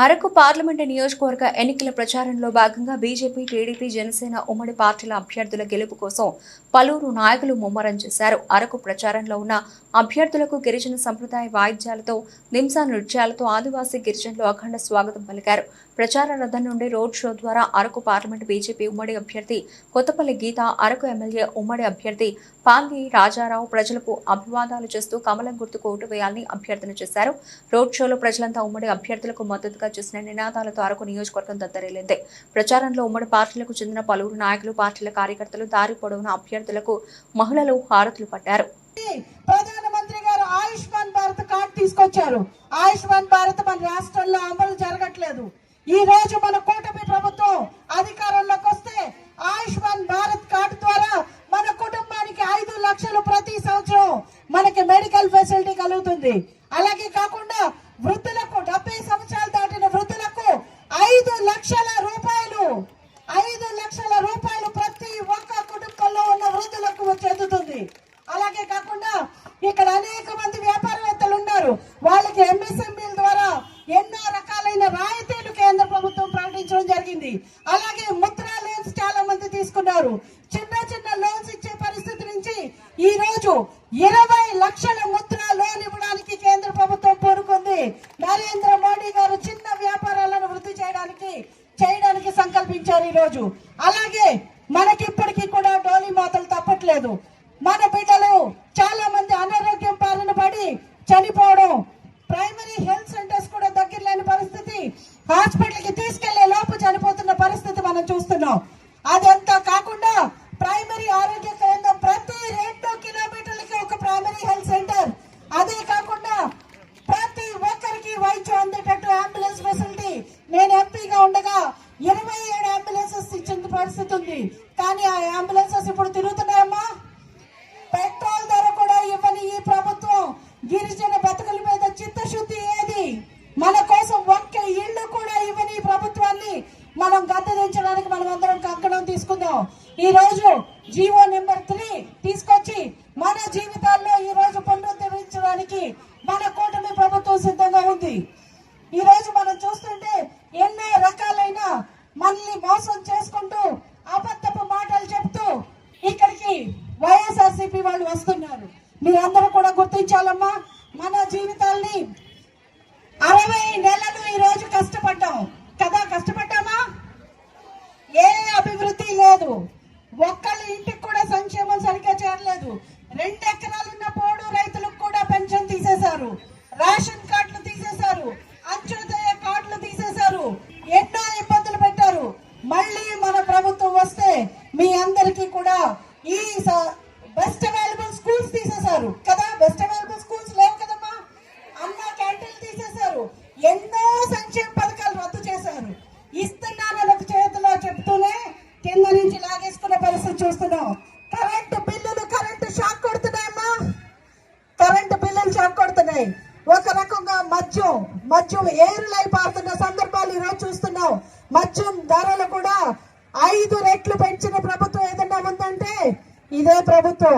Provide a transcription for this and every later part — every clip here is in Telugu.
అరకు పార్లమెంటు నియోజకవర్గ ఎన్నికల ప్రచారంలో భాగంగా బీజేపీ, టీడీపీ, జనసేన ఉమ్మడి పార్టీల అభ్యర్థుల గెలుపు కోసం పలువురు నాయకులు ముమ్మరం చేశారు. అరకు ప్రచారంలో ఉన్న అభ్యర్థులకు గిరిజన సంప్రదాయ వాయిద్యాలతో, నింసా నృత్యాలతో ఆదివాసీ గిరిజనులు అఖండ స్వాగతం పలికారు. ప్రచార రథం నుండి రోడ్ షో ద్వారా అరకు పార్లమెంటు బీజేపీ ఉమ్మడి అభ్యర్థి కొత్తపల్లి గీత, అరకు ఎమ్మెల్యే ఉమ్మడి అభ్యర్థి పాల్గి రాజారావు ప్రజలకు అభివాదాలు చేస్తూ కమలం గుర్తుకు ఓటు వేయాలని అభ్యర్థన చేశారు. రోడ్ షోలో ప్రజలంతా ఉమ్మడి అభ్యర్థులకు మద్దతుగా చేసిన నినాదాలతో అరకు నియోజకవర్గం దద్దరిల్లింది. ప్రచారంలో ఉమ్మడి పార్టీలకు చెందిన పలువురు నాయకులు, పార్టీల కార్యకర్తలు దారి పొడవున అభ్యర్థులకు మహిళలు హారతులు పట్టారు. ప్రధానమంత్రి గారు ఆయుష్మాన్ భారత్ కార్డు తీసుకొచ్చారు. ఆయుష్మాన్ భారత్ మన రాష్ట్రంలో అమలు జరగట్లేదు. ఈ రోజు మన కూటమి ప్రభుత్వం అధికారంలోకి వస్తే ఆయుష్మాన్ భారత్ కార్డు ద్వారా మన కుటుంబానికి 5 లక్షలు ప్రతి సంవత్సరం మనకి మెడికల్ ఫెసిలిటీ కలుగుతుంది. అలాగే కాకుండా వృద్ధులకు 70 సంవత్సరాలు దాటిన వృద్ధులకు 5 లక్షల రూపాయలు ప్రతి ఒక్క కుటుంబంలో ఉన్న వృద్ధులకు చెందుతుంది. అలాగే కాకుండా ఇక్కడ అనేక మంది వ్యాపారవేత్తలు ఉన్నారు. వాళ్ళకి ఎంఎస్ఎంఈల ద్వారా ఎన్నో రకాలైన రాయితీలు కేంద్ర ప్రభుత్వం ప్రకటించడం జరిగింది. అలాగే ముద్రా లోన్స్ చాలా మంది తీసుకున్నారు. చిన్న లోన్స్ ఇచ్చే పరిస్థితి నుంచి ఈ రోజు 20 లక్షల ముద్రా లోన్ ఇవ్వడానికి కేంద్ర ప్రభుత్వం కోరుకుంది. నరేంద్ర మోడీ గారు చిన్న వ్యాపారాలను వృద్ధి చేయడానికి సంకల్పించారు ఈ రోజు. అలాగే మనకి ఇప్పటికీ కూడా డోలీ మాతలు తప్పట్లేదు. మన బిడ్డలు చాలా మంది అనారోగ్యం బారిన పడి చనిపోవడం, ప్రైమరీ హెల్త్ సెంటర్స్ కూడా దగ్గర లేని పరిస్థితి, హాస్పిటల్ కి తీసుకెళ్లే లోపు చనిపోతున్న పరిస్థితి మనం చూస్తున్నాం. అదంతా కాకుండా ప్రైమరీ ఆరోగ్య కేంద్రం ప్రతి 2 కిలోమీటర్లకి ఒక ప్రైమరీ హెల్త్ సెంటర్, అదే కాకుండా ప్రతి ఒక్కరికి వైద్యం అందేటట్టు అంబులెన్స్ ఫెసిలిటీ. నేను ఎంపీగా ఉండగా 27 అంబులెన్సెస్ ఇచ్చిన పరిస్థితి ఉంది. కానీ ఆ అంబులెన్సెస్ ఇప్పుడు తిరుగుతున్నాయమ్మా. పెట్రోల్ ధర కూడా ఇవ్వని ఈ ప్రభుత్వం గిరిజన బతుకుల మీద చిత్తశుద్ధి ఏది? మన కోసం ఒక్క ఇళ్లు కూడా ఇవ్వని ఈ ప్రభుత్వాన్ని మనం గద్దెదించడానికి మనం అందరం కంకణం తీసుకుందాం. ఈ రోజు జీవో నెంబర్ 3 తీసుకొచ్చి మన జీవితాల్లో ఈ రోజు పునరుద్ధరించడానికి మన కూటమి ప్రభుత్వం సిద్ధంగా ఉంది. ఈ రోజు మనం చూస్తుంటే ఎన్నో రకాలైన మనల్ని మోసం చేసుకుంటూ అబద్ధపు మాటలు చెప్తూ ఇక్కడికి వైఎస్ఆర్సీపీ వాళ్ళు వస్తున్నారు. మీరందరూ కూడా గుర్తించాలమ్మా. మన జీవితాల్ని 60 నెలలు ఈ రోజు కష్టపడ్డాం కదా. కష్టపడ్డామా? ఏ అభివృద్ధి లేదు. ఒక్కళ్ళ ఇంటికి కూడా సంక్షేమం సరిగ్గా చేరలేదు. 2 ఎకరాలున్న పోడు రైతులకు కూడా పెన్షన్ తీసేశారు. రేషన్ కార్డులు తీసేశారు. అంత్యోదయ కార్డులు తీసేశారు. ఎన్నో ఇబ్బందులు పెట్టారు. మళ్ళీ మన ప్రభుత్వం వస్తే మీ అందరికీ కూడా ఈ బెస్ట్ అవైలబుల్ స్కూల్స్ తీసేశారు కదా. బెస్ట్ అవైలబుల్ స్కూల్స్ లేవు కదమ్మా. అన్న క్యాంటీన్లు తీసేశారు. ఎన్నో సంక్షేమ పథకాలు రద్దు చేశారు. ఇస్తున్నానని ఒక చేతిలో చెప్తూనే కింద నుంచి లాగేసుకునే పరిస్థితి చూస్తున్నాం. కరెంటు షాక్ కొడుతున్నాయమ్మా. కరెంటు బిల్లులు షాక్ కొడుతున్నాయి. ఒక రకంగా మద్యం ఏరులై పారుతున్న సందర్భాలు ఈ రోజు చూస్తున్నాం. మద్యం ధరలు కూడా 5 రెట్లు పెంచిన ప్రభుత్వం ఏదన్నా ఉందంటే ఇదే ప్రభుత్వం.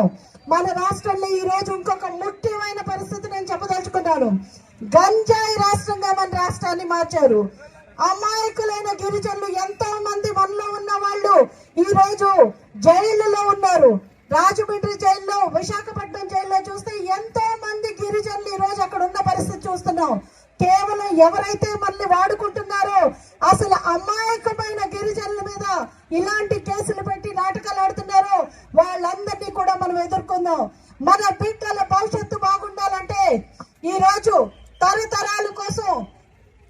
మన రాష్ట్రంలో ఈ రోజు ఇంకొక ముఖ్యమైన పరిస్థితి నేను చెప్పదలుచుకున్నాను. గంజాయి రాష్ట్రంగా మన రాష్ట్రాన్ని మార్చారు. అమాయకులైన గిరిజనులు ఎంతో మంది మనలో ఉన్న వాళ్ళు ఈ రోజు జైళ్లలో ఉన్నారు. రాజమండ్రి జైల్లో, విశాఖపట్నం జైల్లో చూస్తే ఎంతో మంది గిరిజనులు ఈ రోజు అక్కడ ఉన్న పరిస్థితి చూస్తున్నాం. కేవలం ఎవరైతే మనల్ని వాడుకుంటున్నారో, అసలు అమాయకమైన గిరిజనుల మీద ఇలాంటి కేసులు పెట్టి నాటకాలు ఆడుతున్నారో వాళ్ళందరినీ కూడా మనం ఎదుర్కొందాం. మన బిడ్డల భవిష్యత్తు బాగుండాలంటే ఈ రోజు తరతరాల కోసం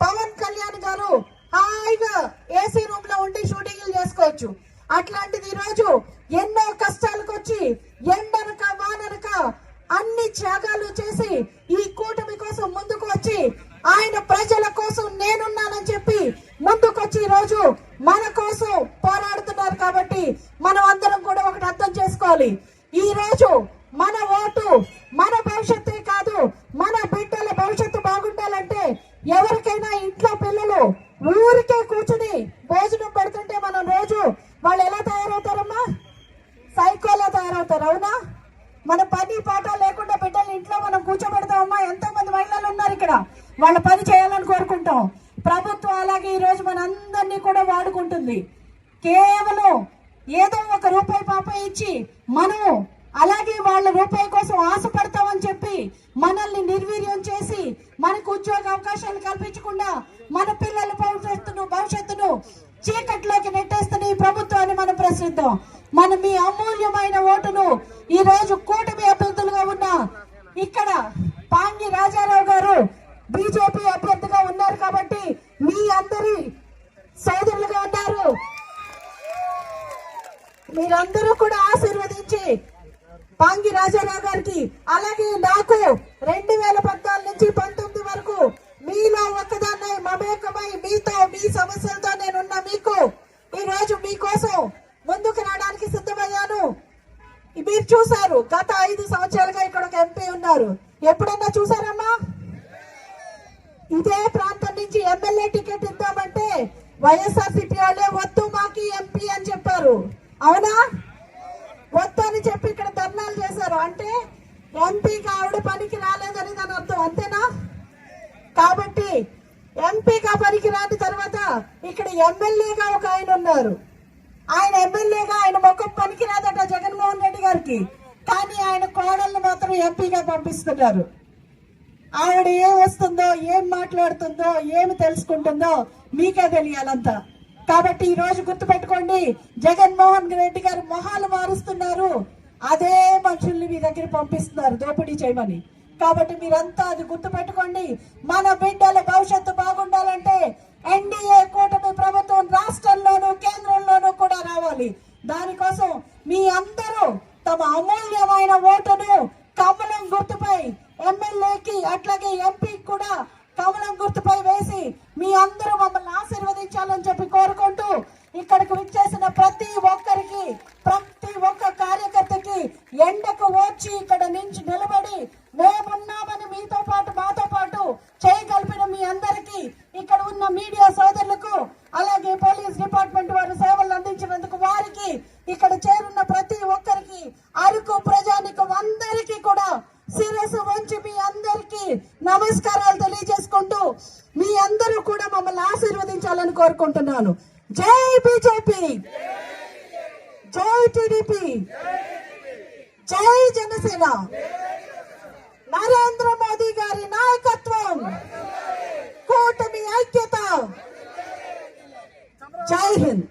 పవన్ కళ్యాణ్ గారు హాయిగా ఏసీ రూమ్ లో ఉండి షూటింగ్లు చేసుకోవచ్చు. అట్లాంటిది ఈ రోజు ఎన్నో కష్టాలకు వచ్చి ఎండనక వాననక అన్ని త్యాగాలు చేసి ఈ కూటమి కోసం ముందుకు వచ్చి ఆయన ప్రజల కోసం నేనున్నానని చెప్పి ముందుకొచ్చి ఈ రోజు మన కోసం పోరాడుతున్నారు. కాబట్టి మనం అందరం కూడా ఒకటి అర్థం చేసుకోవాలి. ఈ రోజు మన ఓటు మన భవిష్యత్తే కాదు, మన బిడ్డల భవిష్యత్తు బాగుండాలంటే ఎవరికైనా ఇంట్లో పిల్లలు ఊరికే కూర్చుని భోజనం పెడుతుంటే మనం రోజు వాళ్ళు ఎలా తయారవుతారమ్మా? సైకోలా తయారవుతారు. అవునా? మన పని పాట లేకుండా బిడ్డలు ఇంట్లో మనం కూర్చోబెడతామమ్మా. ఎంతో మంది మహిళలు ఉన్నారు ఇక్కడ, వాళ్ళ పని చేయాలని కోరుకుంటాం. ప్రభుత్వం అలాగే ఈ రోజు మనందరినీ కూడా వాడుకుంటుంది. కేవలం ఏదో ఒక రూపాయి పాప ఇచ్చి మనం అలాగే వాళ్ళ రూపాయి కోసం ఆశపడతామని చెప్పి మనల్ని నిర్వీర్యం చేసి మనకు ఉద్యోగ అవకాశాలు కల్పించకుండా మన పిల్లల భవిష్యత్తును చీకట్లోకి నెట్టేస్తున్న ఈ ప్రభుత్వాన్ని మనం ప్రశ్నిద్దాం. మనం మీ అమూల్యమైన ఓటును ఈ రోజు కూటమి అభ్యర్థులుగా ఉన్న ఇక్కడ పాంగి రాజారావు గారు బీజేపీ అభ్యర్థిగా ఉన్నారు కాబట్టి మీ అందరి సోదరులుగా ఉన్నారు. మీరందరూ కూడా ఆశీర్వదించి పాంగి రాజారావు గారికి అలాగే నాకు 2014 నుంచి 19 వరకు మీలో ఒక్కదాన్ని మమేకమై మీతో మీ సమస్యలతో నేనున్న మీకు ఈ రోజు మీకోసం ముందుకు రావడానికి సిద్ధమయ్యాను. మీరు చూసారు గత 5 సంవత్సరాలుగా ఇక్కడ ఒక ఎంపీ ఉన్నారు. ఎప్పుడన్నా చూసారమ్మా? ఇదే ప్రాంతం నుంచి ఎమ్మెల్యే టికెట్ ఇద్దామంటే వైఎస్ఆర్సీపీ వాళ్ళే వద్దు మాకి ఎంపీ అని చెప్పారు. అవునా? వద్దు అని చెప్పి ఇక్కడ ధర్నాలు చేశారు. అంటే ఎంపీగా ఆవిడ పనికి రాలేదని దాని అర్థం, అంతేనా? కాబట్టి ఎంపీగా పనికి రాని తర్వాత ఇక్కడ ఎమ్మెల్యేగా ఒక ఆయన ఉన్నారు. ఆయన ఎమ్మెల్యేగా ఆయన ముఖం పనికి రాదట జగన్మోహన్ రెడ్డి గారికి, కానీ ఆయన కోడల్ని మాత్రం ఎంపీగా పంపిస్తున్నారు. ఆవిడ ఏం వస్తుందో, ఏం మాట్లాడుతుందో, ఏమి తెలుసుకుంటుందో మీకే తెలియాలంతా. కాబట్టి ఈ రోజు గుర్తుపెట్టుకోండి, జగన్మోహన్ రెడ్డి గారు మొహాలు మారుస్తున్నారు, అదే మనుషుల్ని మీ దగ్గర పంపిస్తున్నారు దోపిడీ చేయమని. కాబట్టి మీరంతా అది గుర్తుపెట్టుకోండి. మన బిడ్డల భవిష్యత్తు బాగుండాలంటే ఎన్డీఏ కూటమి ప్రభుత్వం రాష్ట్రంలోనూ కేంద్రంలోనూ కూడా రావాలి. దానికోసం మీ అందరూ తమ అమూల్యమైన ఓటును కమలం గుర్తుపై ఎమ్మెల్యేకి అట్లాగే ఎంపీకి కూడా కమలం గుర్తుపై వేసి మీ అందరూ మమ్మల్ని ఆశీర్వదించాలని చెప్పి కోరుకుంటూ ఇక్కడికి విచ్చేసిన ప్రతి ఒక్కరికి, ప్రతి ఒక్క కార్యకర్తకి ఎండకు వచ్చి ఇక్కడ నుంచి నిలబడి మేమున్నామని మీతో పాటు మాతో పాటు చేయగలిపిన మీ అందరికీ, ఇక్కడ ఉన్న మీడియా సోదరులకు, అలాగే పోలీస్ డిపార్ట్మెంట్ వారు సేవలు అందించినందుకు వారికి, ఇక్కడ చేరున్న ప్రతి ఒక్కరికి, అరకు ప్రజానికం అందరికీ కూడా శిరస్సు వంచి మీ అందరికీ నమస్కారాలు తెలియజేసుకుంటూ మీ అందరూ కూడా మమ్మల్ని ఆశీర్వదించాలని కోరుకుంటున్నాను. జై బీజేపీ, జై టీడీపీ, జై జనసేన, నరేంద్ర మోదీ గారి నాయకత్వం, కూటమి ఐక్యత. జై హింద్.